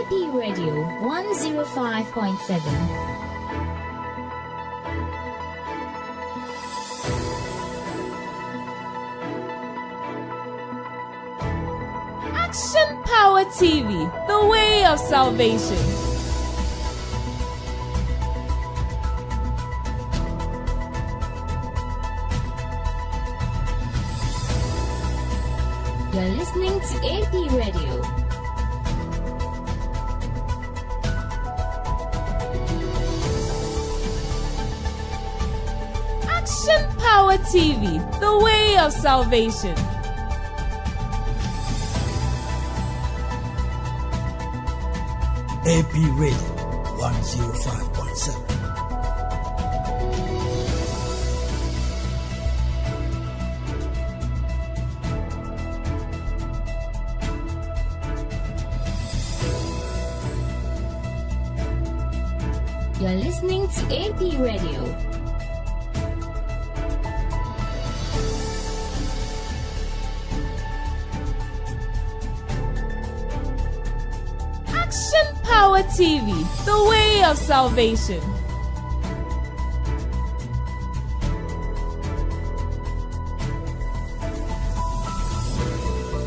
AP Radio 105.7. Action Power TV, the way of salvation. You're listening to AP Radio. Action Power TV, the way of salvation. AP Radio 105.7. You're listening to AP Radio. Action Power TV, the way of salvation.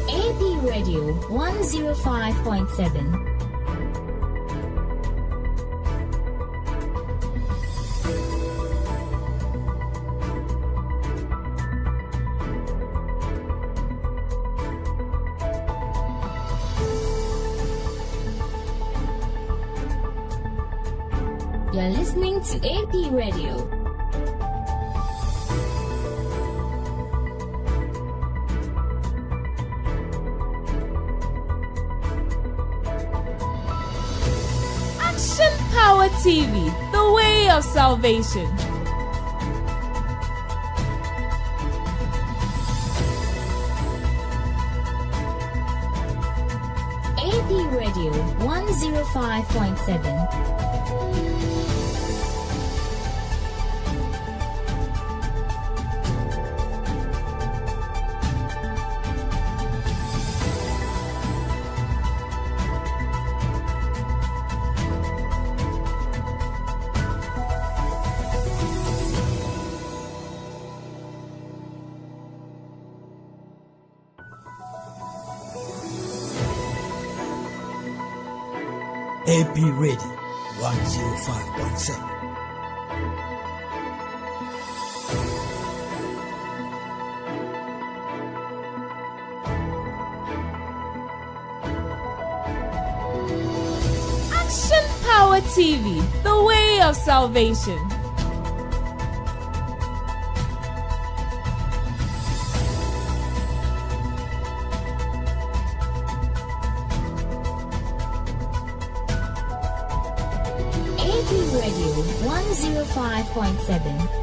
AP Radio 105.7. You're listening to AP Radio. Action Power TV, the way of salvation. AP Radio 105.7. AP Radio 105.7. Action Power TV, the way of salvation. AP Radio 105.7.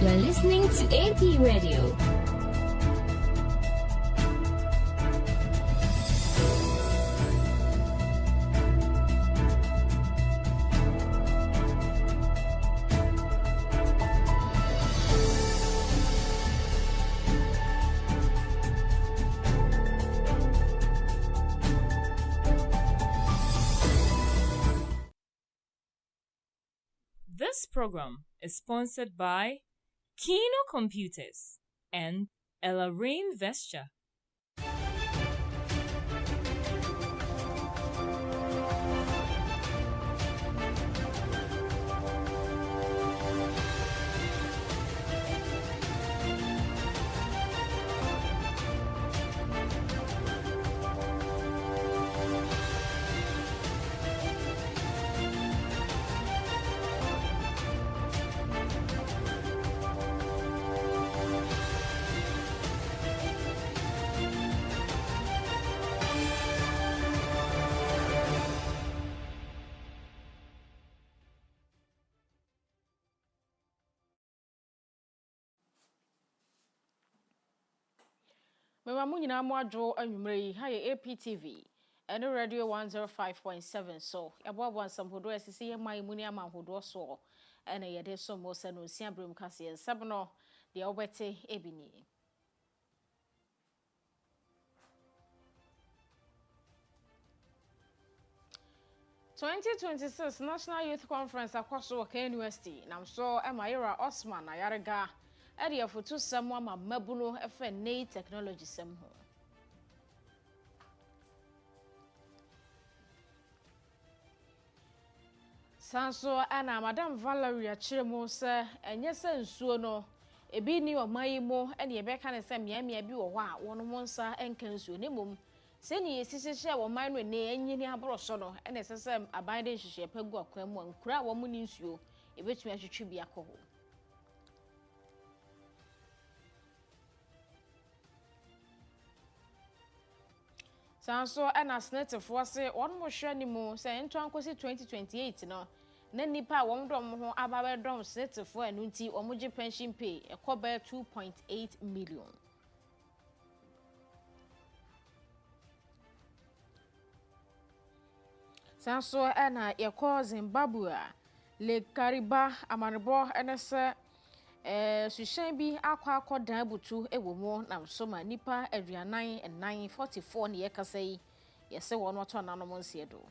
You're listening to AP Radio. This program is sponsored by Kino Computers and Ella Rain Vesture. Mema mu nyina mu adwo anwumre yi ha ye APTV Eno radio 105.7 so yabwa some hodo esisi ye mai muni ama hodo so ena yede so mo se no sia brem kase ensem no de obete ebini 2026 National Youth Conference akwaso Waka University namso Emayira Osman Ayarega ede afoto sam ama mabuno efe nei technology sam ho Sanso ana Madam Valeria Chiremo se enye se nsuo no ebi ni oman mo ene yebeka ne se miamia bi wo ho a wono mo nsa enka nsuo ne mom se ni yesisihye oman no ne enyini aboroso no ene se se aban de hihye pagu akwan mu ankura wo mu ni nsuo ebetumi ahwetwe bi akọ Sanso ana senate se won mo hwe ni mu se ento ankosi 2028 no na nipa won dom ho ababe dom senate anu nti omoje pension pay ekoba 2.8 million Sanso ana yeko Zimbabwe le Kariba amanebo ene se sushen bi akwa dan butu ewomo na soma nipa aduanan 944 ne yekasa yi yese wono to nanom nsiedo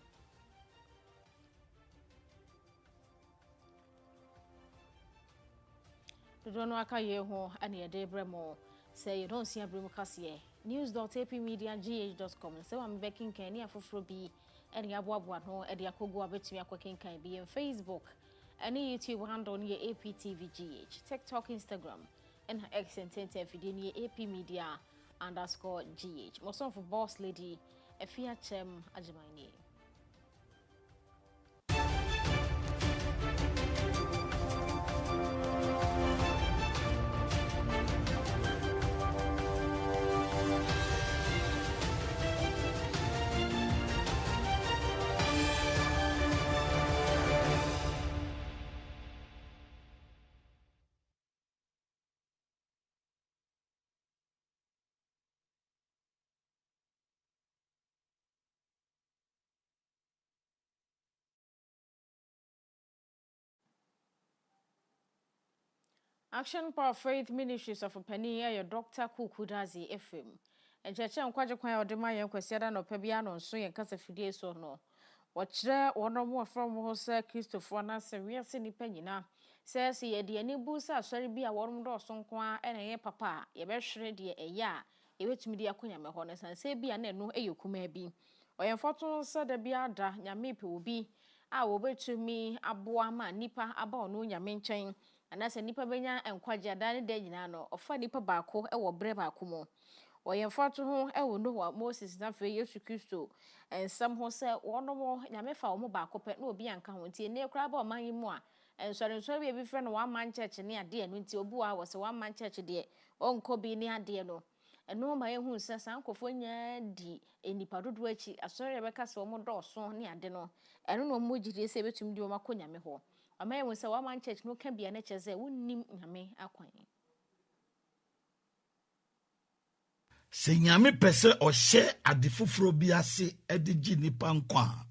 dodono aka ye ho ane yede bremo say you don't see abremu kase news.apmediagh.com say am bekin kan ni afoforo bi ene aboaboa no e de akogu abetumi akwakin kan bi en Facebook any YouTube handle near APTVGH, TikTok, Instagram, and X and video near APmedia_GH. Most of boss lady, Afia Kyem, Agyemang. Action Power Faith Ministries of Penny, your Dr. Kukudazi FM. And Chacha and Quajakwa or Demaya Quasiada no Pebiano, so and Casafide so no. Watch there one or more from Jose Christopher Nasa, we are sending penina. Says he, the any busa, sorry be a warm door, son qua, and a papa, a very shreddy a ya, a witch media queen, honest, and say be a no a you could be. Or your fortune said the beada, Yamipi will be. I will wait to me, a boama, nipa, about no yamin chain. Anase nipa benya enkwaje adane de nyina no ofa nipa baako e wo bre baako mo oyemfato ho e wo no wa Moses na fe Yesu Kristo ensam ho se wono mo nyame fa wo mo baako pe na obi anka ho ntie ne kra ba o man yimu a ensore bi bi fe no one man church ne ade no ntie obu a wo se one man church de onko bi ne ade no eno ma yehu se sankofo nya di enipa dodo achi asore be ka se wo mo do so ne ade no eno no mo gide se betum di wo makonyame ho Amay when say one church no can be an HSA, wouldn't nyame akwan. Se nyame pese o she adifufuro bi ase edigi nipa nkwa.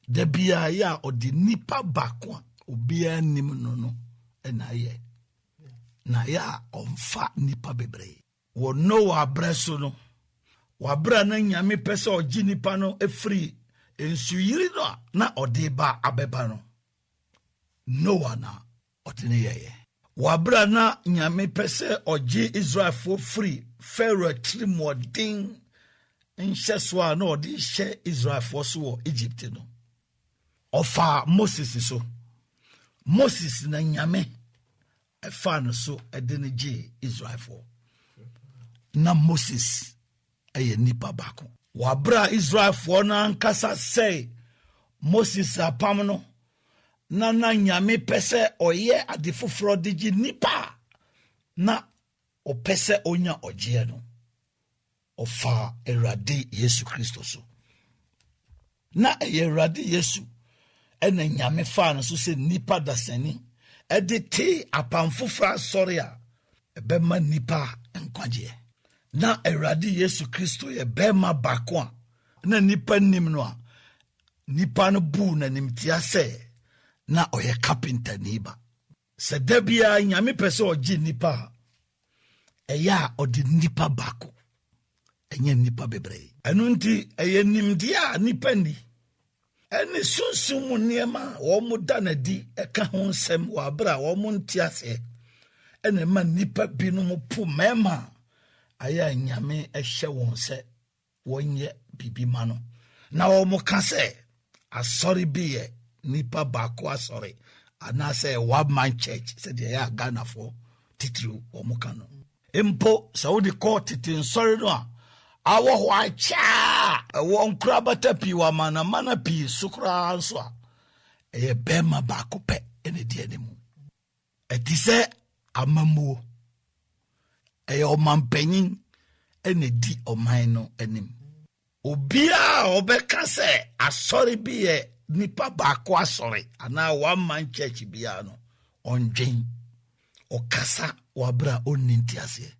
De bia ya o di nipa bakwa obi anim no na ye. Na ya omfa nipa bebre. Wo no wa breso no. Wa bra na nyame pese o gi nipa no efri ensuyiri no na odeba abeba no. No one otene ye. Wabra na nyame pese oji Israel for free. Pharaoh trimodin nhyeswa na odi hye Israel for so Egypt no. Ofa Moses so. Moses na nyame efa no so edene ji Israel for. Na Moses eye nipa bako. Wabra Israel for na nkasa say Moses apam no na nyame pese oye adifufuro digi nipa na o pese onya oje no ofa erade Yesu Kristo so na erade Yesu ena nyame fa no so se nipa dasani edite apamfufura sori a ebema nipa nkwaje na erade Yesu Kristo ye bema bako a na nipa nim no a nipa no bu na nimtia sɛ na ɔyɛ carpenter niba sɛ da bia nyame pɛ sɛ ɔgye nipa ɛyɛ a ɔde nipa baako ɛnyɛ nipa bebree ɛno nti ɛyɛ nimdeɛ a nipa ni ɛne sunsum mu nneɛma a wɔn da na di ɛka ho nsɛm wɔ abere a wɔn nte aseɛ ɛna ma nipa binom po mɛɛma ayɛ a nyame ɛhyɛ wɔn sɛ wɔnyɛ bibi ma no na wɔn ka sɛ asɔre bi yɛ nipa baako asɔre anaasɛ one man church sɛdeɛ ɛyɛ Ghanafoɔ titiri wɔn ka no mpo sɛ wode kɔ tete nsɔre no a awɔ hɔ akyɛ ɛwɔ nkura bata pii wɔ amanamana pii so koraa nso a ɛyɛ bɛrima baako pɛ ɛna di anim ɛti sɛ amammuo ɛyɛ ɔmanpanyin ɛna di ɔman no anim obiara a ɔbɛka sɛ asɔre bi yɛ nipa baako asɔre anaa one man church biara no ɔndwen ɔkasa wabra onni nti aseɛ.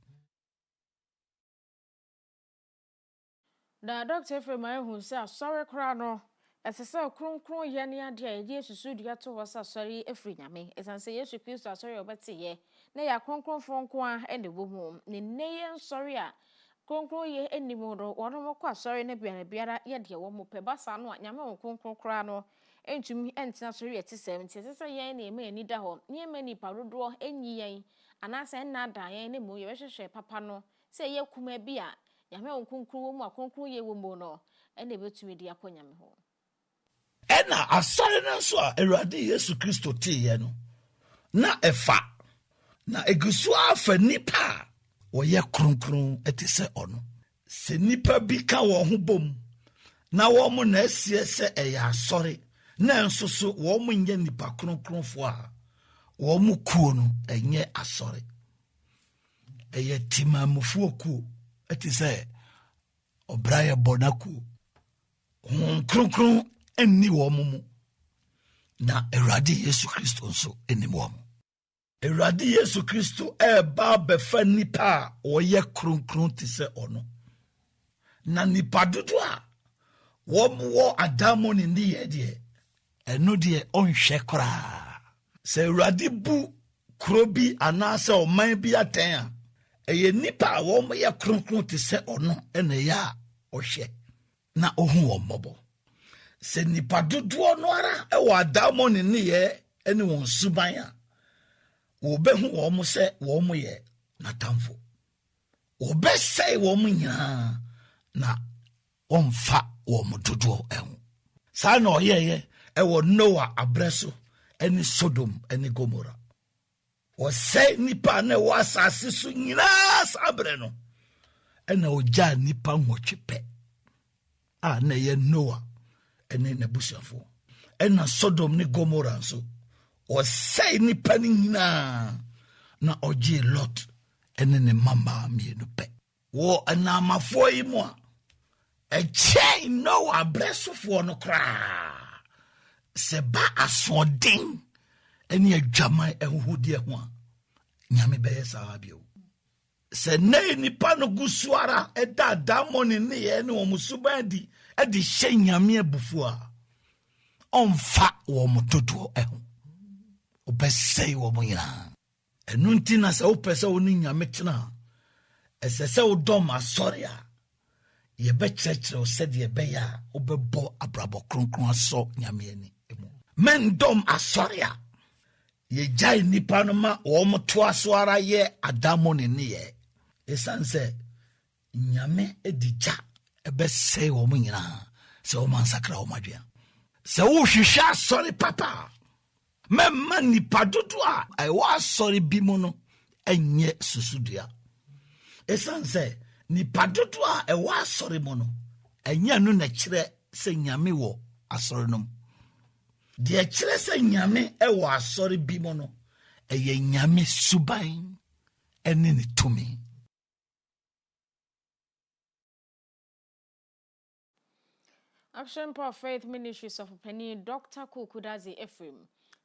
Na Dr. Ephraim Ayehu sɛ asɔre koraa no ɛsɛ sɛ kronkron yɛ ne ade a yɛde asusu dua to wɔ sɛ asɔre efiri nyame ɛsan sɛ Yesu Kristo asɔre ɔbɛteyɛ na yɛ kronkronfo nko a ɛne wɔ mu ne nne yɛ nsɔre a kronkron yɛ anim no wɔn kɔ asɔre na biara yɛ deɛ wɔn pɛ basa no a nyame wɔ kronkron koraa no entumi entena asɔre yɛ te sɛm nti ɛsɛ sɛ yɛn na ɛma ani da hɔ nneɛma nipa dodoɔ enyi yɛn anaasɛ ɛnnaada yɛn ne mu yɛbɛhwehwɛ papa no sɛ yɛ kuma bi a nyame wɔ kronkron wɔ mu a kronkron yɛ wɔ mu no ɛna ɛbɛtumi de akɔ nyame hɔ ɛna asɔre no nso a Awurade Yesu Kristo teeɛ no na ɛfa na egusu afa nipa a wɔyɛ kronkron ɛte sɛ ɔno sɛ nipa bi ka wɔn ho bom na wɔn na asie sɛ ɛyɛ asɔre na nso so wɔn nyɛ nipa kronkronfoɔ a wɔn kuo no ɛnyɛ asɔre ɛyɛ timamufoɔ kuo ɛte sɛ ɔbra yɛ bɔna kuo kronkron ɛnni wɔn mu na Awurade Yesu Kristo nso ɛnim wɔn Awurade Yesu Kristo ɛɛba bɛfa nipa a wɔyɛ kronkron te sɛ ɔno na nipa dodo a wɔn wɔ adamo ne ni yɛ deɛ ɛno deɛ ɔnhwɛ koraa sɛ Awurade bu kuro bi anaasɛ ɔman bi atɛn a ɛyɛ nipa a wɔn yɛ kronkron te sɛ ɔno ɛna ɛyɛ a ɔhwɛ na ɔhu wɔn mmɔbɔ sɛ nipa dodoɔ no ara ɛwɔ adamo ne ni yɛ ɛne wɔn suban a wɔbɛhu wɔn sɛ wɔn yɛ n'atamfo wɔbɛsɛe wɔn nyinaa na wɔmfa wɔn dodoɔ ɛho saa na ɔyɛyɛ ɛwɔ Noah abrɛ so ɛne Sodom ɛne Gomora wɔsɛe nipa na ɛwɔ asase so nyinaa saa abrɛ no ɛna ɔgyaa nipa nwɔtwe pɛ a na ɛyɛ Noah ɛne n'abusuafoɔ ɛna Sodom ne Gomora nso ɔsɛe nipa no nyinaa na ɔgyee Lot ɛne ne mama mmienu pɛ wɔ anamafoɔ yi mu a ɛkyɛn Noah abrɛ sofoɔ no koraa sɛ ba asoɔden ɛne adwaman ɛhohodeɛ ho a nyame bɛyɛ saa bio sɛ nɛ nipa no gu so ara ɛda adamɔ ne nneyɛ ne wɔn suban di ɛde hyɛ nyame abufu a ɔmfa wɔn dodoɔ ɛho ɔbɛsɛe wɔn nyinaa ɛno nti na sɛ wopɛ sɛ wo ne nyame tena ɛsɛ sɛ wodɔm asɔre a yɛbɛkyerɛkyerɛ wo sɛdeɛ ɛbɛyɛ a wobɛbɔ abrabɔ kronkron asɔ nyame ani mu mɛndɔm asɔre a yɛgyae nipa no ma wɔn toa so ara yɛ adamo ne nneyɛ ɛsiane sɛ nyame adi gya ɛbɛsɛe wɔn nyinaa sɛ wɔn ansakra wɔn adwea sɛ wohwehwɛ asɔre papa mɛma nipa dodo a ɛwɔ asɔre bi mu no ɛnyɛ susudua ɛsiane sɛ nipa dodo a ɛwɔ asɔre mu no ɛnyɛ no na kyerɛ sɛ nyame wɔ asɔre no mu deɛ kyerɛ sɛ nyame ɛwɔ asɔre bi mu no ɛyɛ nyame suban ɛne ne tumi. Action Power Faith Ministries of Penny Dr. Kukudazi Ephraim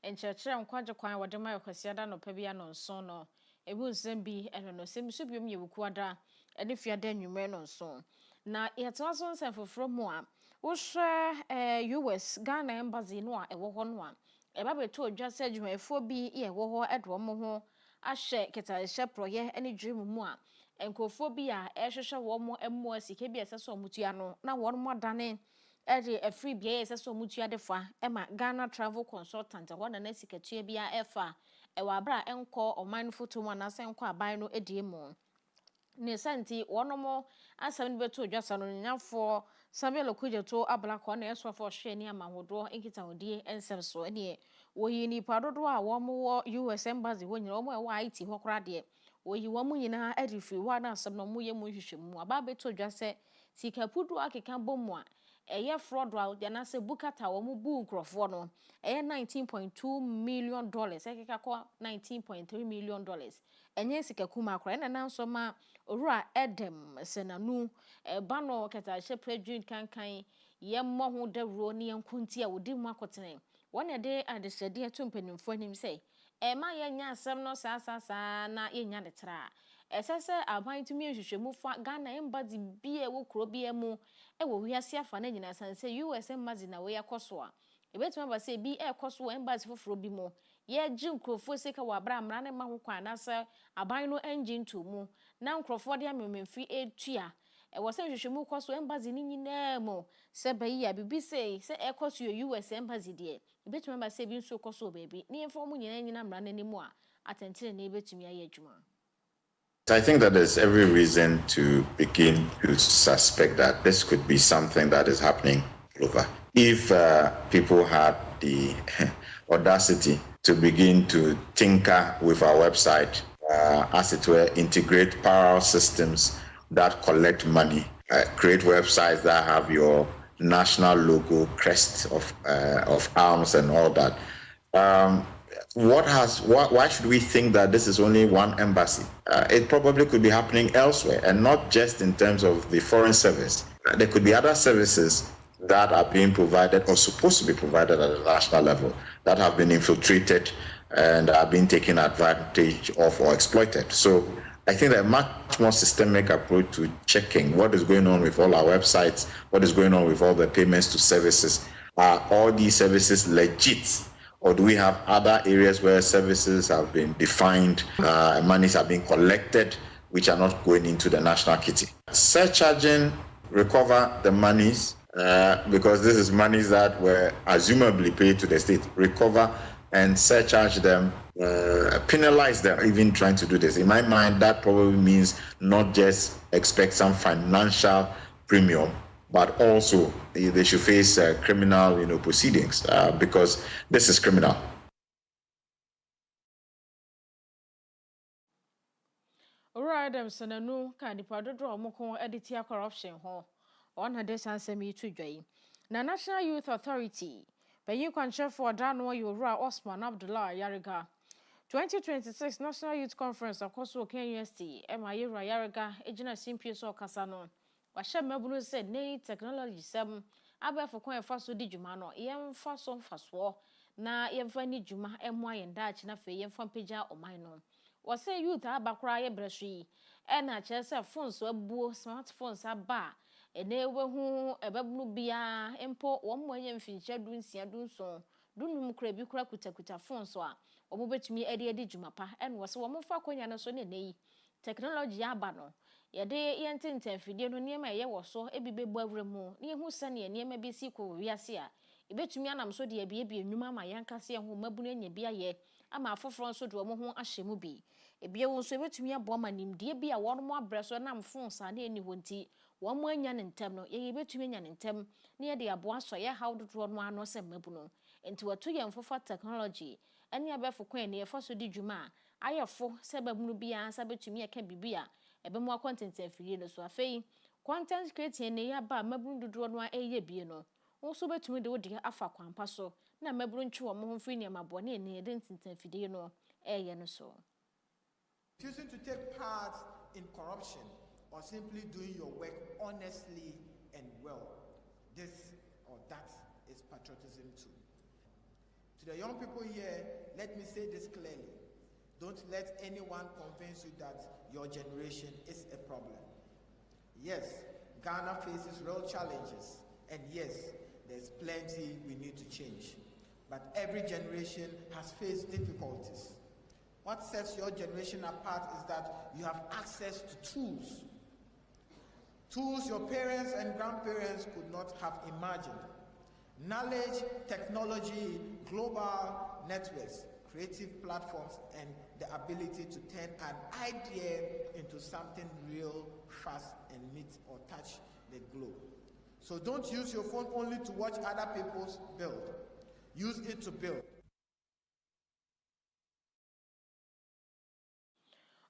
and Churchill Quadra Quan Wadama Kwasiada no Pebiano Sono, a wound Zembi and no same subium you quadra, and if you are then you may not so. na yɛtewa so nsɛm foforɔ mu a wohwɛ US Ghana embassy no a ɛwɔ hɔ no a ɛba bɛto odwa sɛ adwumayɛfoɔ bi yɛ ɛwɔ hɔ ɛde wɔn ho ahyɛ ketahyɛ prɔyɛ ne dwere mu a nkurɔfoɔ bi a ɛhwehwɛ wɔn mmoa sika bi a ɛsɛ sɛ wɔn tua no na wɔn adane ɛde afiri bea ɛsɛ sɛ wɔn tua de fa ɛma Ghana travel consultant ɛhɔ na na sikatua bi a ɛfa ɛwɔ abere a ɛnkɔ ɔman no foto mu anaasɛ ɛnkɔ aban no adie mu ne santi wɔnom asɛm no bɛto odwa sa no nyafo Samuel Okudzeto ablakɔ na ɛsɔfo hwɛ ni amahodo nkitahodie nsɛm so ɛne woyi nipa dodo a wɔn wɔ US embassy wɔ nyina wɔn ɛwɔ IT hɔ kora deɛ woyi wɔn nyina ɛde firi hɔ na asɛm no mo yɛ mo hwehwɛmu aba bɛto odwa sɛ sika pudu akeka bomu a ɛyɛ fraud a de na sɛ bukata wɔn bu nkrɔfoɔ no ɛyɛ $19.2 million ɛkeka kɔ $19.3 million ɛnyɛ sika kuma akora ɛna nanso ma owura Edem senanu ɛba no ketahyɛ predwin kankan yɛmmɔ ho dawuro ne yɛnkonti a wodi mu akɔtene wɔn ɛde adehyɛdeɛ to mpanimfoɔ anim sɛ ɛma yɛnya asɛm no saa na yɛnya ne tra ɛsɛ sɛ aban tumi nhwehwɛmu fa Ghana embassy bi a ɛwɔ kuro bi mu ɛwɔ wiase afa na nyina san sɛ US embassy na wɔyɛ kɔ so a ebetuma ba sɛ bi ɛkɔ so wɔ embassy foforɔ bi mu yɛgye nkurɔfoɔ sika wɔ abra amra ne ma ho kwan na sɛ aban no engine to mu na nkurɔfoɔ de amememfi etua ɛwɔ sɛ nhwehwɛmu kɔ so embassy ni nyinaa mu sɛ bayi a bibi sɛ ɛkɔ so yɛ US embassy deɛ ebetuma ba sɛ bi nso kɔ so baabi ne yɛmfa mu nyina amra n'anim a atɛntene ne ebetumi ayɛ adwuma. I think that there's every reason to begin to suspect that this could be something that is happening all over. If people had the audacity to begin to tinker with our website, as it were, integrate parallel systems that collect money, create websites that have your national logo, crest of arms and all that. Why should we think that this is only one embassy? It probably could be happening elsewhere, and not just in terms of the foreign service. There could be other services that are being provided or supposed to be provided at the national level that have been infiltrated and are being taken advantage of or exploited. So I think that a much more systemic approach to checking what is going on with all our websites, what is going on with all the payments to services. Are all these services legit? Or do we have other areas where services have been defined, monies are being collected, which are not going into the national kitty? Surcharging, recover the monies, because this is monies that were presumably paid to the state, recover and surcharge them, penalize them, even trying to do this. In my mind, that probably means not just expect some financial premium, but also they should face criminal, proceedings because this is criminal. Alright, senanu ka nipa dodo omoko editia corruption ho. On had this answer me to joy. Na National Youth Authority, but you can share for Dano Yura Osman Abdullah Yariga. 2026 National Youth Conference across KUST, Yura Yariga, Ejina Simpius or Casano. Washa Mabunu said, nay, technology 7, Abba for coin faso di Jumano, yam faso faswo, na yam fani Juma, my and Dutch, na fe yam from Pija or Mino. Was say youth abakra yebreshi, and a chess of phones were boo smartphones are bar. Ene we hu ebabnu bia empo wo moyen finche dunsia dunso dunum kra bi kra kutakuta phone so a wo betumi ede dwumapa en wo se wo mfa konya no so ne nei technology aba no ye de yententen fidie no niam eye wo so ebibebu awremu ne hu sane niam bi si ko wiase a ebetumi anam so de bia enwuma ma yankase ho mabunu anya bia ye ama afoforo so de wo ho ahyemu bi ebia wo so ebetumi abo ma nimdie bi a wo mo abre so nam phone sa na eni honti wo mo anya ne ntem no ye betumi anya ne ntem na ye de abo aso ye how do no ano se mabuno enti wato ye mfofa technology ene abefo kwan ne ye faso di dwuma ayefo se babunu bia sa betumi ye ka bibia ebe mo content afiri no so afei content creating ne ya ba mabunu dodo no eye bie no wo so betumi de wo de afa kwampa so na mabunu ntwe wo mo ho firi ne mabone ne de ntintan afiri no eye no so. Refusing to take part in corruption or simply doing your work honestly and well. This or that is patriotism too. To the young people here, let me say this clearly. Don't let anyone convince you that your generation is a problem. Yes, Ghana faces real challenges, and yes, there's plenty we need to change. But every generation has faced difficulties. What sets your generation apart is that you have access to tools. Tools your parents and grandparents could not have imagined. Knowledge, technology, global networks, creative platforms, and the ability to turn an idea into something real, fast, and meet or touch the globe. So don't use your phone only to watch other people's build. Use it to build.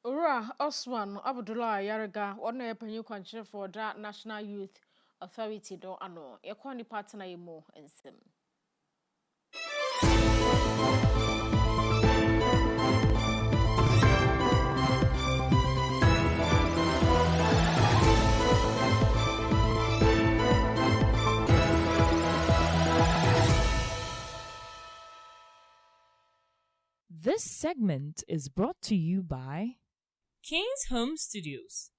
Ura Osman Abdullah Yarega, one penny country for that National Youth Authority do ano. Yekwani partner yemo ensem. This segment is brought to you by King's Home Studios.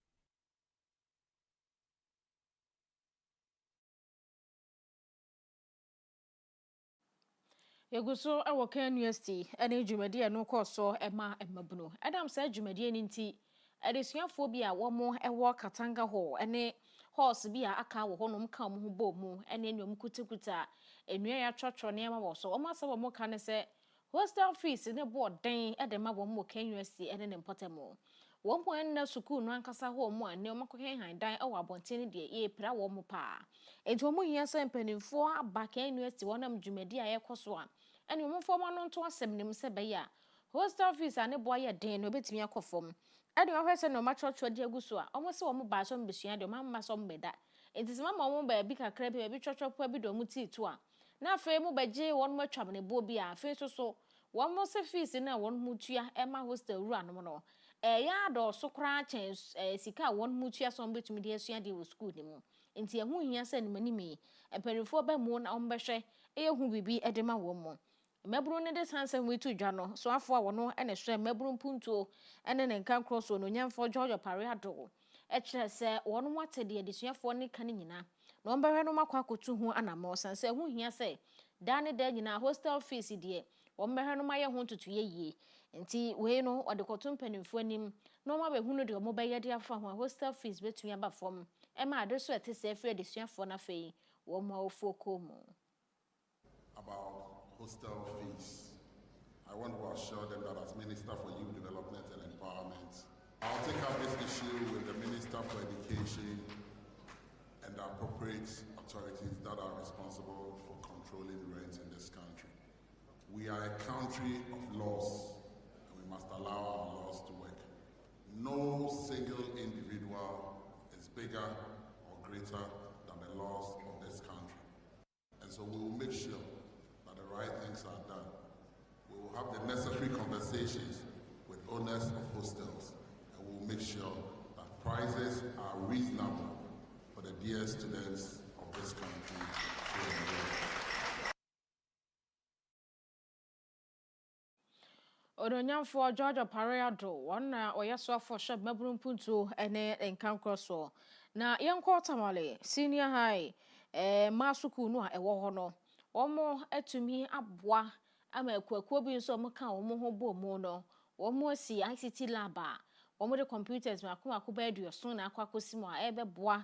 Yeguso ewo Kyem University ene dwumadi no koso ema emabunu. Adam say dwumadi eni nti adesuafo bi a womo ewo Katanga ho ene horse bi a aka wo honom ka mo ho bo mu ene enum kutikuta enua ya twotwo ne ema wo so. Omo asa wo mo ka ne se hostel fees ne bo den e de ma wo mo Kyem University ene ne mpotemo. Wo mo en school no ankasa ho mo ane o makohen han dan e wo abonten de e pra wo mo pa. Enti wo mo hia se mpanimfo aba Kyem University wonam dwumadi a yekoso a ene mo foma no nto asem nim se be ya hostel fees ane bo ye den no betimi akofom ene wo hwese no machocho de aguso a omo se wo mo ba so mbesua de mamma so mbeda enti se mama wo ba bi kakra bi chocho po bi do mu ti to a na afa mu beje won mo atwam ne bo bi a afa so won mo se fees na won mu tua e ma hostel ru anom no ya do so kra chen sika won mu tua so mbetumi de asua de wo school ni mu enti ehu hia se ne manimi empanifo ba mu na ombehwe ehu bibi edema wo mo mebru ne de sanse wetu dwa no so afo a wono ene hwe mebru mpuntuo ene ne nkan cross no nyamfo George Pareado e kire se wono watede adesuafo ne kan nyina no mbehwe no makwa kotu hu anamo sanse hu hia se da ne da nyina hostel fees de wo mbehwe no maye hu tutu yeye nti we no ode kotu mpanimfo anim no ma be hu no de mo be yede afa hu hostel fees betumi aba fom e ma ade so ete se free adesuafo na fei wo ma ofo komo about hostel fees. I want to assure them that as Minister for Youth Development and Empowerment, I'll take up this issue with the Minister for Education and the appropriate authorities that are responsible for controlling rent in this country. We are a country of laws, and we must allow our laws to work. No single individual is bigger or greater than the laws of this country. And so we will make sure that the right things are done. We will have the necessary conversations with owners of hostels, and we will make sure that prices are reasonable for the dear students of this country. Odonyamfo George Pareado wona oyeso afo shop mabru mpuntu ene enkan crosso na yenko tamale senior high masuku no a ewo ho no omo atumi aboa ama akuakuo bi nso omo ka omo ho bo mu no omo si ICT lab a omo de computers makoma ba aduoso na akwakosi mu a ebeboa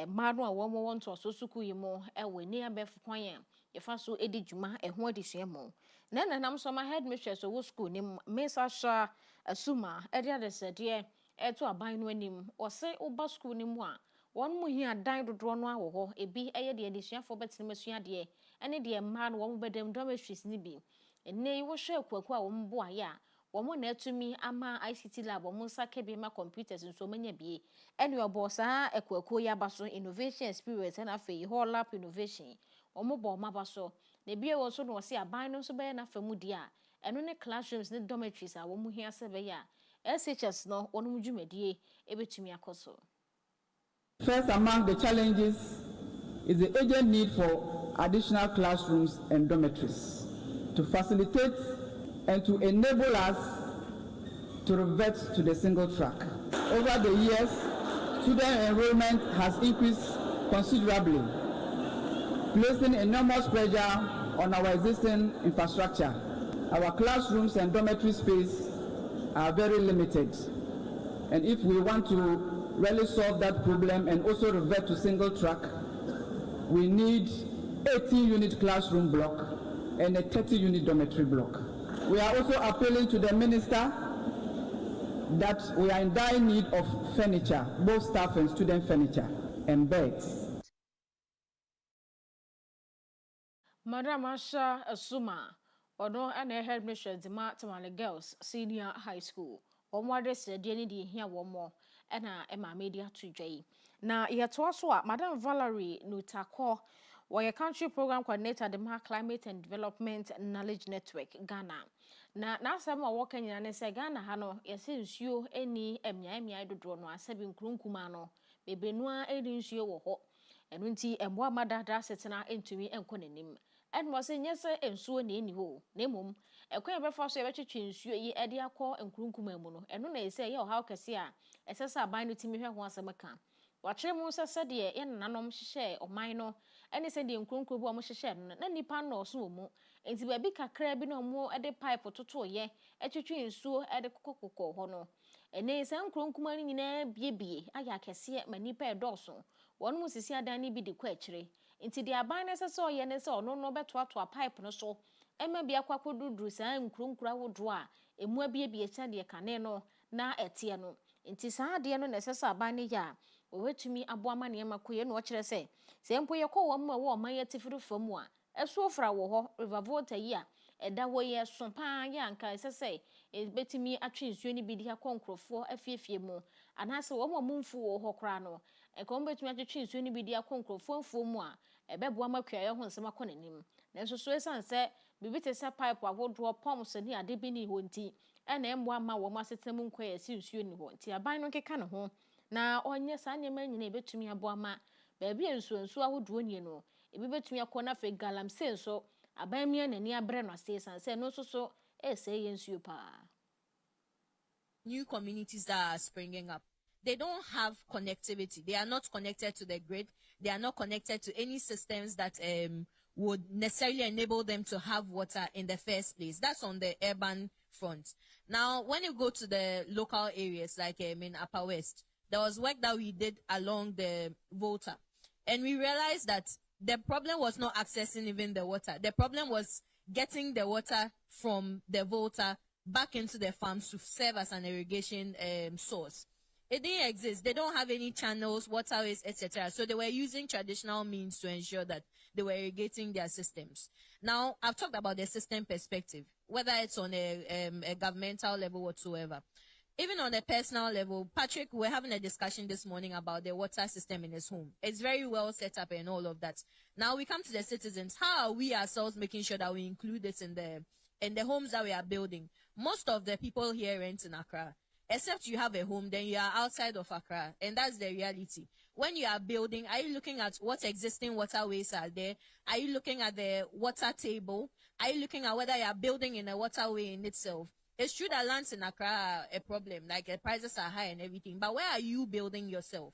ma no a omo wonto so suku yimo ewe ni abef kwan yefa so edi djuma eho adisua mu na nam so ma headmistress owo school ni Mesa Sha Asuma edi adesede eto aban no anim ose oba school ni mu a won mu hia dan dodo no awo ho ebi eye de adisuafo betin masua de ene de ma no won bedem dormitories ni bi enne wo hwe kwaku a won bo aya won na atumi ama ICT lab won sake bi ma computers nso manya bi ene obo sa ekwaku ya baso innovation experience na fe whole lab innovation won bo ma baso na bi e won so no se aban no so be na famu di a eno ne classrooms ne dormitories a won mu hia se be ya SHS no won mu dwumadie ebetumi akoso. First among the challenges is the urgent need for additional classrooms and dormitories to facilitate and to enable us to revert to the single track. Over the years, student enrollment has increased considerably, placing enormous pressure on our existing infrastructure. Our classrooms and dormitory space are very limited. And if we want to really solve that problem and also revert to single track, we need 18-unit classroom block and a 30-unit dormitory block. We are also appealing to the minister that we are in dire need of furniture, both staff and student furniture, and beds. Madam Asha Asuma, Odo and her headmistress, the Tamale Girls Senior High School. One said, "Dear, here one more." And Emma Media to J. Now, yet also, Madam Valerie Nutako, where a country program coordinator, the Climate and Development Knowledge Network, Ghana. Now, some are walking in and say, Ghana, Hano, yes, you any Emia do draw no, 7 Krunkumano, maybe no, 8 inch you or and when tea and one mother does it into me and conim. And was in yes, and so any ho, name a quaint before so much change you ye edia call and crunkumemono, and when they say, yo, how cassia, as I bind to me once a macan. What Tremosa said, ye, in nanom share or minor, and they said the uncrunkubo musha, any pan or sumo, and the baby crab no more at the pipe or toto ye, at your train so at the cocoa hono. And they say uncrunkuman in a baby, I can see my nipper dorsal. One must see a danny be the quetchery. Into the abiners I saw yenes or no better to a pipe no so. And maybe a quack would do drusa and crunkra would draw. A more baby a chandy caneno, na etiano. Into Sardiano necessar bani ya. Wait to me a boaman yama queen, watch I say. Same for your call one more warm, my etifu from moi. A sofa wo river water ya. And that way, yes, some pan yanka, as I say, it's better me a trees, you need be the conqueror for a few more. And has a one moon for her crano. And come back to me trees, you need be the conqueror for more. A bed one more cry on some acronym. Then so Swan said, be better a pipe or would draw palms and near the binny won't and then one more must sit them quay since you won't. A bino can home. Now, on yes, I man, neighbor to me a boama. Baby and so I would win, you know. If you bet me a corner for galam say so. A bamian and near Brenner stays and say no so say you pa. New communities that are springing up, they don't have connectivity. They are not connected to the grid. They are not connected to any systems that would necessarily enable them to have water in the first place. That's on the urban front. Now, when you go to the local areas like in Upper West, there was work that we did along the Volta, and we realized that the problem was not accessing even the water. The problem was getting the water from the Volta back into the farms to serve as an irrigation source. It didn't exist. They don't have any channels, waterways, etc. So they were using traditional means to ensure that they were irrigating their systems. Now, I've talked about the system perspective, whether it's on a governmental level whatsoever. Even on a personal level, Patrick, we're having a discussion this morning about the water system in his home. It's very well set up and all of that. Now we come to the citizens. How are we ourselves making sure that we include this in the homes that we are building? Most of the people here rent in Accra. Except you have a home, then you are outside of Accra. And that's the reality. When you are building, are you looking at what existing waterways are there? Are you looking at the water table? Are you looking at whether you are building in a waterway in itself? It's true that lands in Accra are a problem, like the prices are high and everything, but where are you building yourself?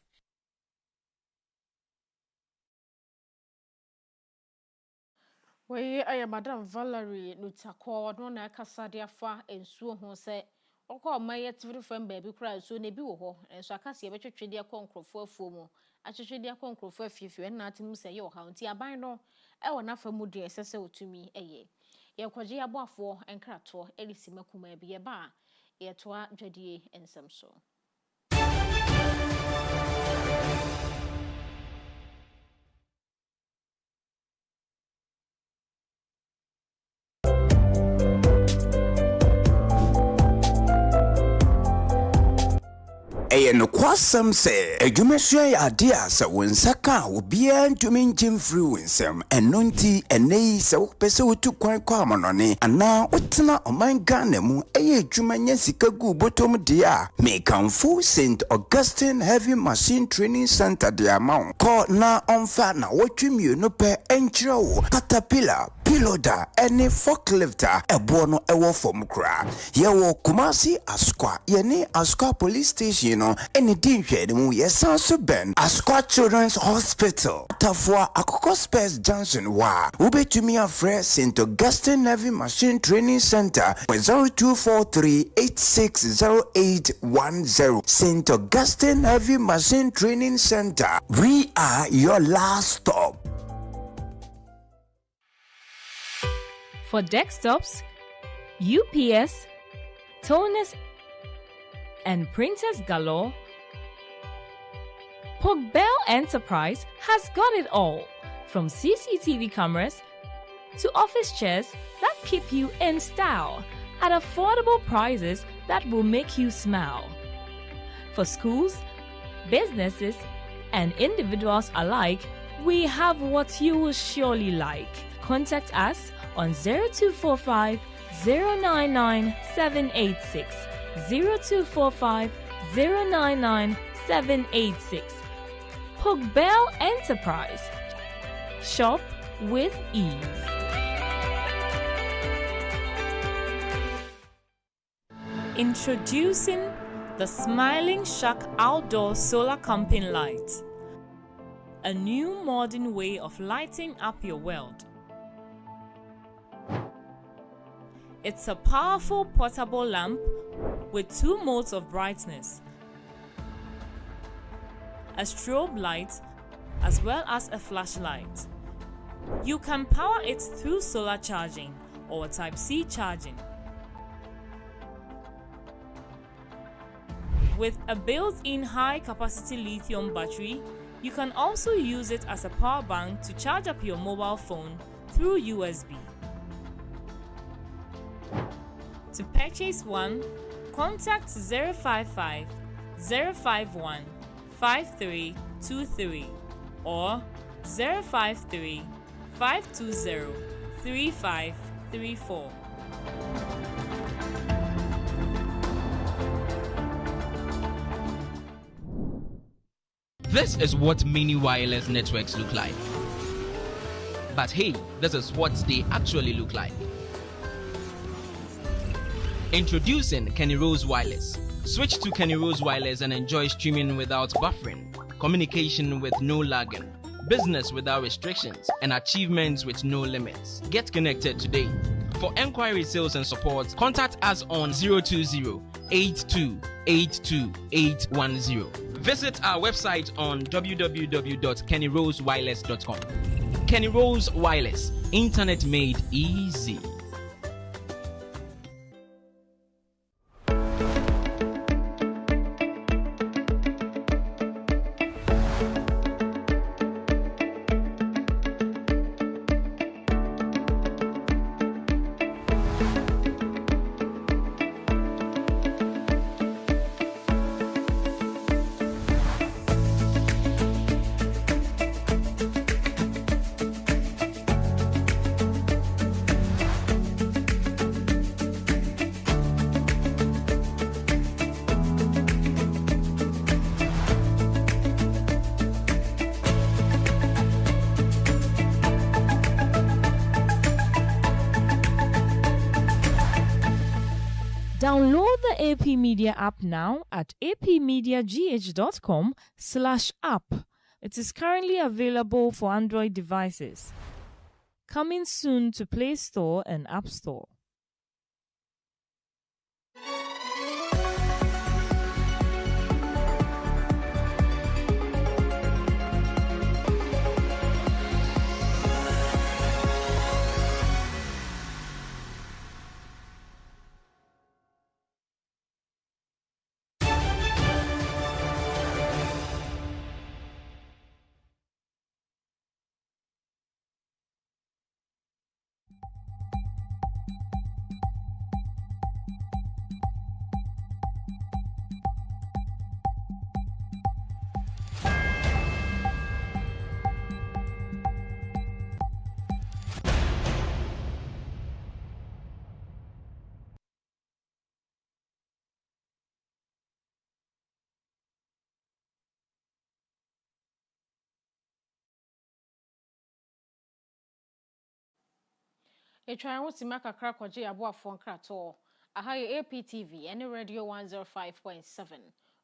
We are Madam Valerie Nutako, no na Casadia fa and so who say, O call my yet friend baby cry so nebi wo, and so I can see a better trader conquer for fomo. I should trader conquer for if you and nothing say your county. I buy no, I will not for moody accessible to me a year. Yakwaji above 4 and crato, Elisima Kuma be a bar, Yatoa, Jadie, and some so. Eyen kwasam se adwumasua ya ade a se wonsaka obia ntumi njem free wonsam enonti enei se wopese wotu kwan kwa amonone ana wotena omanga na mu eye adwumanya sika gu botom de a mekanfo St Augustine Heavy Machine Training Center de Agyemang ko na onfa na wotwemienu pe enkyerɛ wo Caterpillar piloda any forklifter ebo no ewo fom kra ye wo Kumasi Asqua ye ne Asqua police station no eni dinhwe de mu ye san so ben Asqua Children's Hospital Tafua Akoko Spares Junction wa ubetumi afre St. Augustine Navy Machine Training Center 0243860810 St. Augustine Navy Machine Training Center. We are your last stop. For desktops, UPS, toners, and printers galore, Pogbell Enterprise has got it all, from CCTV cameras to office chairs that keep you in style at affordable prices that will make you smile. For schools, businesses, and individuals alike, we have what you will surely like. Contact us on 0245 099 786, 0245 099 786. Pogbell Enterprise. Shop with ease. Introducing the Smiling Shark Outdoor Solar Camping Light. A new modern way of lighting up your world. It's a powerful portable lamp with 2 modes of brightness, a strobe light as well as a flashlight. You can power it through solar charging or Type-C charging. With a built-in high-capacity lithium battery, you can also use it as a power bank to charge up your mobile phone through USB. To purchase one, contact 055 051 5323 or 053 520 3534. This is what mini wireless networks look like. But hey, this is what they actually look like. Introducing Kenny Rose Wireless. Switch to Kenny Rose Wireless and enjoy streaming without buffering, communication with no lagging, business without restrictions, and achievements with no limits. Get connected today. For enquiry, sales, and support, contact us on 020-8282-810. Visit our website on www.kennyrosewireless.com. Kenny Rose Wireless, internet made easy. Download the AP Media app now at apmediagh.com/app. It is currently available for Android devices. Coming soon to Play Store and App Store. Etwa wo sima kakra kwaje aboafo nkrato. Aha ye APTV ene radio 105.7.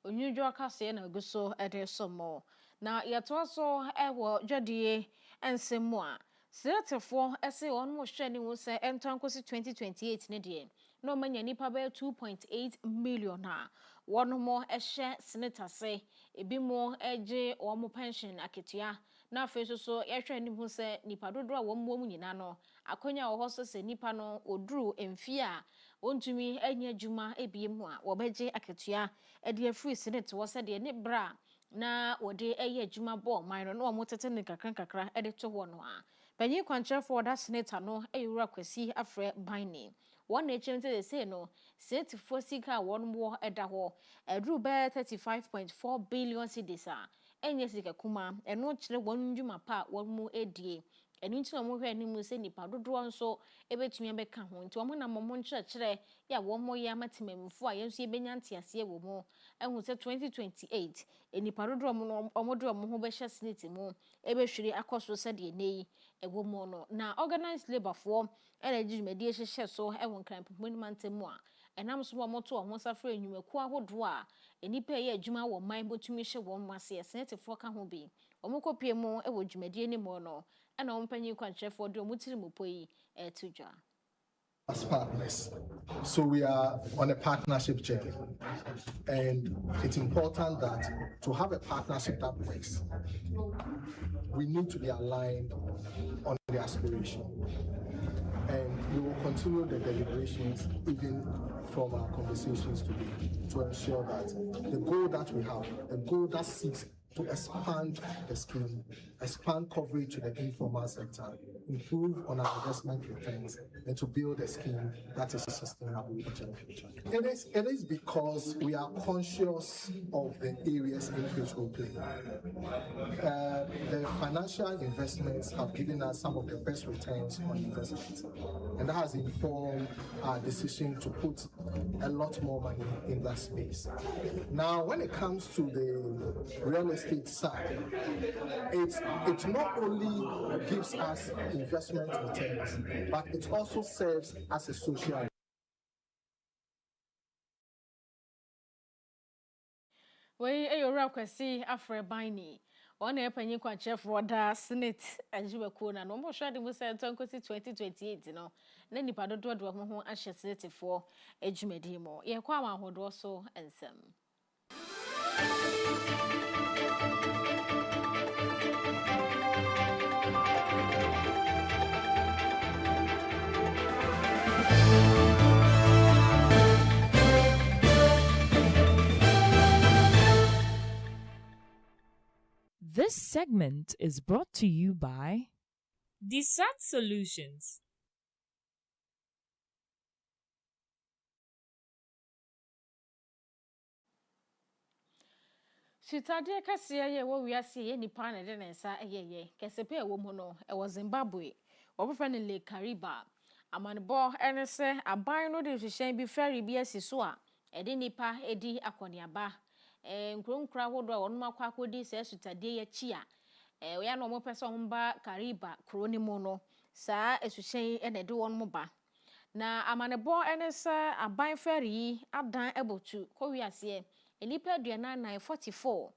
Onwudwo akase na guso ede somo. Na yeto so ewo dwadie ensemu a Seretefo ese on mo hwani wo se entankosi 2028 ne de. No manya nipa be 2.8 million ha. Won mo ehye senator se ebi mo eje o mo pension aketua. Na afeso so yehwe ni hu se nipa dodo a won mo nyina no akonya wo so se nipa no oduru emfie a ontumi anya adwuma ebiem a wo beje aketua e de free senate wo se de ne bra na wode eye adwuma bo man no mo tete ne kakra e de to ho no a panyin kwankyerefo da senator no eyura kwasi afre bani one echem te say no senate for sika won mo eda ho edru be 35.4 billion cedis a enye sika kuma eno kire won ndwuma pa won mu edie enu nti mo hwe animu se nipa dodo nso ebetumi beka ho nti omo na mo nkyerɛkyerɛ ya won mo ya matemamfo a yenso ebenya ntiase wo mo ehu se 2028 enipa dodo omo do omo ho behye senate mu ebehwiri akoso se de nei ewo mo no na organized labor for energy medie hyehyɛ so ewo nkranpoponi mantemu a enam so mo to omo safra enwumaku ahodo a enipa ye adwuma wo man botumi hye won mase senate for ka ho bi omo kopie mu ewo dwumadie ni mo no ena omo panyin kwankyerefo de omo tiri mopoyi etudwa as partners. So we are on a partnership journey. And it's important that to have a partnership that works, we need to be aligned on the aspiration. And we will continue the deliberations even from our conversations today to ensure that the goal that we have, the goal that seeks to expand the scheme, expand coverage to the informal sector, improve on our investment returns, and to build a scheme that is sustainable into the future. It is because we are conscious of the areas in which we play. The financial investments have given us some of the best returns on investment, and that has informed our decision to put a lot more money in that space. Now, when it comes to the real estate side, it not only gives us investment returns, but it also serves as a social. We ayora kwasi afre bani ona epanyin kwankyerefo da senate ajibaku na no mo hwade mu se ntonkosi 2028 no na nipa dodo do ho ahye senate fo adwumadi mo ye kwa amahodo so ensem. This segment is brought to you by Desat Solutions. Sitade kase ye wo wiase ye nipa na de nensa eyeye kesepe ewo mu no e wo Zimbabwe obofa ne le Kariba amanebo ene se aban no de hwehyen bi ferry bi asiso a ede nipa edi akoniaba nkronkra hodo a wonu makwa akodi se sitade ye chi a ya no mo pese omba Kariba kroni mu no saa esuhyen ene de wonu ba na amanebo ene se aban ferry adan ebotu ko wiase enipa aduana 944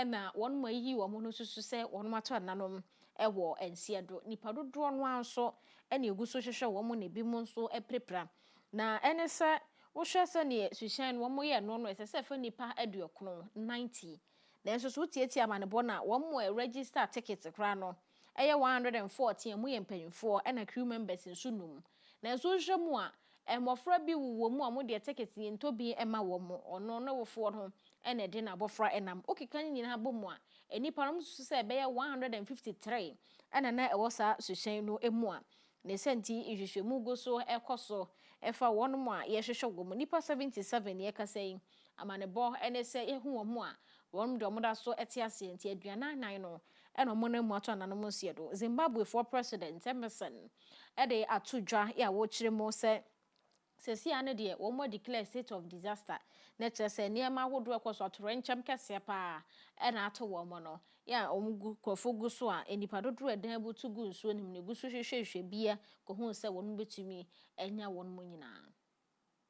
na won ma yi wo no susu se won mato nanom ewo ensiedo nipa dodo no anso ene eguso hwehwe wo mo na bi mo nso eprepra na ene se wo hwe se ne suhyan wo mo ye no no ese se fa nipa aduokono 90 na enso so tietia amanebo na wo mo register ticket kra no eye 114 mu ye mpanyimfo na crew members nso num na enso hwe mu a emofra bi wuwo mu a mo de ticket ye ntobi ema wo mo ono na wo fo ho ene de na bofra enam okika nyina bomu a enipa no so se be 153 ena na ewo sa suhyen no emu a ne senti ihwehwemu go so ekoso efa won mu a ye hwehwe go mu nipa 77 ye kasai amanebo ene se ehu wo mu a won de omoda so etiase enti aduana nan no ena mo na mu ato ananom nsie do Zimbabwe for president Emerson ede atudwa ya wo kire mo se Sesi ane de wo mo declare state of disaster na chese niema wodo ekoso torenchem kese pa e na ato wo mo no ya omgu kofogu so a enipa dodo edan butu gu nsuo nim ne gusu hwehwehwe bia ko hu se wonu betumi enya wonu mo nyina.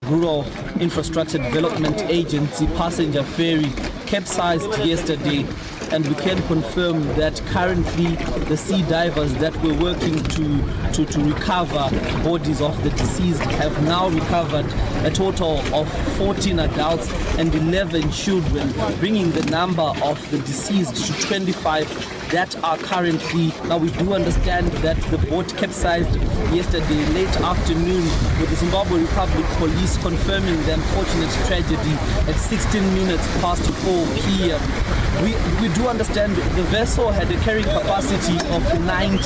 Rural Infrastructure Development Agency passenger ferry capsized yesterday, and we can confirm that currently the sea divers that were working to recover bodies of the deceased have now recovered a total of 14 adults and 11 children, bringing the number of the deceased to 25 that are currently. Now we do understand that the boat capsized yesterday late afternoon, with the Zimbabwe Republic Police confirming the unfortunate tragedy at 16 minutes past 4 p.m. We do understand the vessel had a carrying capacity of 90.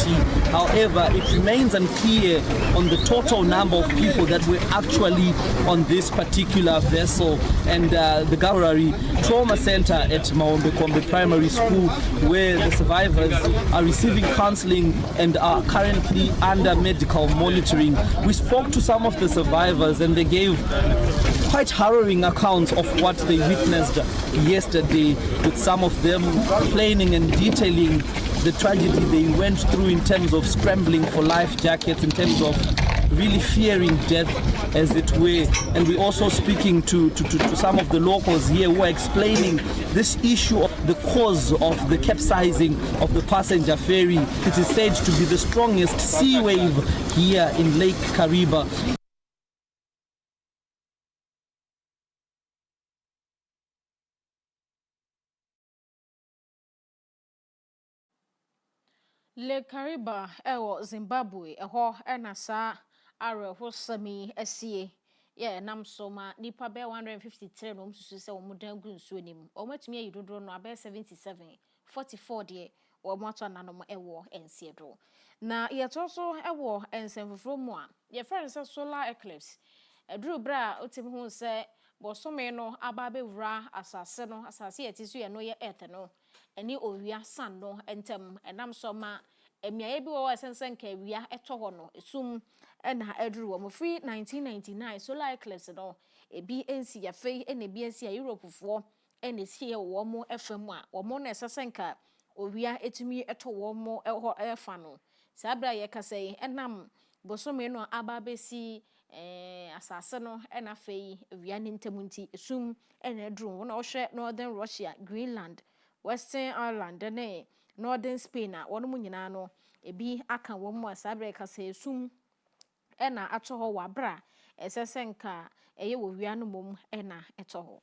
However, it remains unclear on the total number of people that were actually on this particular vessel. And the Gaurari Trauma Center at Maombekombe Primary School, where the survivors are receiving counseling and are currently under medical monitoring. We spoke to some of the survivors and they gave quite harrowing accounts of what they witnessed yesterday, with some of them complaining and detailing the tragedy they went through in terms of scrambling for life jackets, in terms of really fearing death, as it were. And we're also speaking to some of the locals here who are explaining this issue of the cause of the capsizing of the passenger ferry. It is said to be the strongest sea wave here in Lake Kariba. Lake Kariba ewo Zimbabwe eho enasa areho sami esie ye nam so ma nipa be 153 no msusu se omudan gu nsuo nim omatumi ayi dodo no abe 77 44 de omato nanom ewo ensie do na yeto so ewo ensemfofro mu a ye friend se solar eclipse eduru bra otim hu se bosome no aba be wura asase no asase yetisu ye no ye earth no eni owia san no entem enam so ma emiaye bi wo esensen ka awia eto ho no esum na eduru wo free 1999 solar eclipse no ebi ensi ya fei ena bi ensi ya Europe fo ena si ye wo mo efam a wo mo na esensen ka owia etumi eto wo mo eho efa no sabra ye kasei enam bosome no aba besi asase no ena fei awia ne ntemunti esum ena eduru wo na ohwe Northern Russia, Greenland, Western Ireland ne Northern Spain a wono mu nyina no ebi aka wo mu asabre kasa esum ena ato ho wabra esesenka eye wo wia no mom ena eto ho.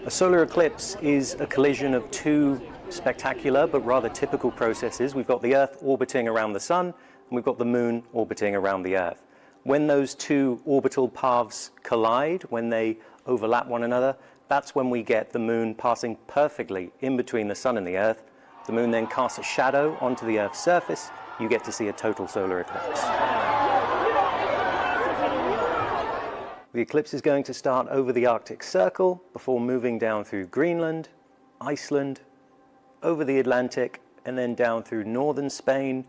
A solar eclipse is a collision of two spectacular but rather typical processes. We've got the Earth orbiting around the Sun, and we've got the Moon orbiting around the Earth. When those two orbital paths collide, when they overlap one another, that's when we get the Moon passing perfectly in between the Sun and the Earth. The Moon then casts a shadow onto the Earth's surface. You get to see a total solar eclipse. The eclipse is going to start over the Arctic Circle before moving down through Greenland, Iceland, over the Atlantic, and then down through northern Spain,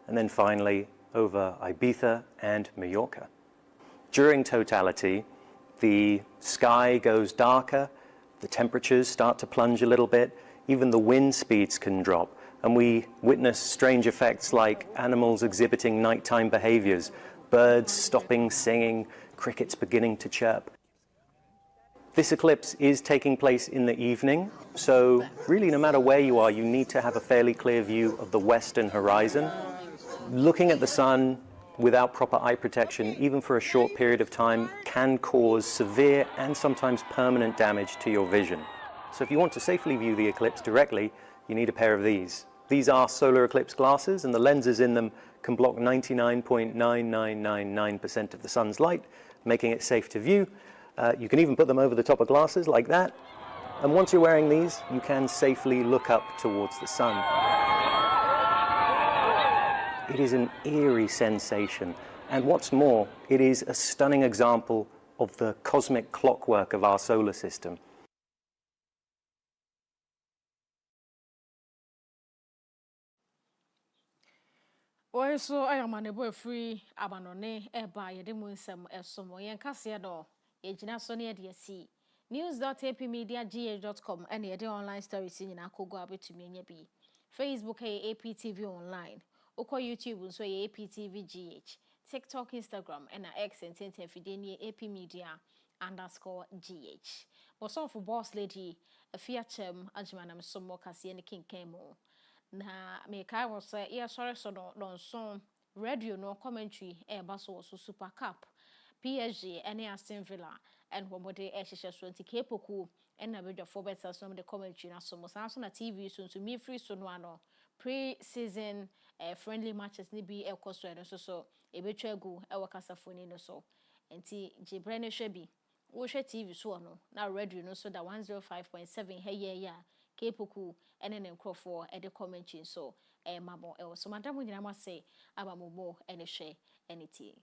and then finally over Ibiza and Mallorca. During totality, the sky goes darker, the temperatures start to plunge a little bit, even the wind speeds can drop, and we witness strange effects like animals exhibiting nighttime behaviors, birds stopping singing, crickets beginning to chirp. This eclipse is taking place in the evening, so really no matter where you are, you need to have a fairly clear view of the western horizon. Looking at the sun without proper eye protection, even for a short period of time, can cause severe and sometimes permanent damage to your vision. So if you want to safely view the eclipse directly, you need a pair of these. These are solar eclipse glasses, and the lenses in them can block 99.9999% of the sun's light, making it safe to view. You can even put them over the top of glasses like that. And once you're wearing these, you can safely look up towards the sun. It is an eerie sensation, and what's more, it is a stunning example of the cosmic clockwork of our solar system. Oy so ayamane boy free abanone eba yede mu nsem esomo yen kase do yegina so ne de asi news.apmediagh.com and yede online stories nyina kogo abetumi nya bi Facebook APTV online ukọ YouTube nso APTVGH TikTok Instagram and X and Twitter ni APmedia_GH boson for boss lady Afia Kyem Agyemang somo kase ne kinkemo na me kai wo say e sori so no nson radio no commentary e ba so Super Cup PSG ene Aston Villa and womode e hihye so nti kepoku na bedwafo beta so the commentary na so mo san so na TV so me free so no ano pre-season friendly matches ni bi e koso no so e betwa gu e wakasafoni no so nti jibre ne hwe bi wo hwe TV so no na radio no so da 105.7 heye ya kepoku ene ne nkrofo e de commentary so mamo e so madam nyina ma say abamomo ene hwe ene tie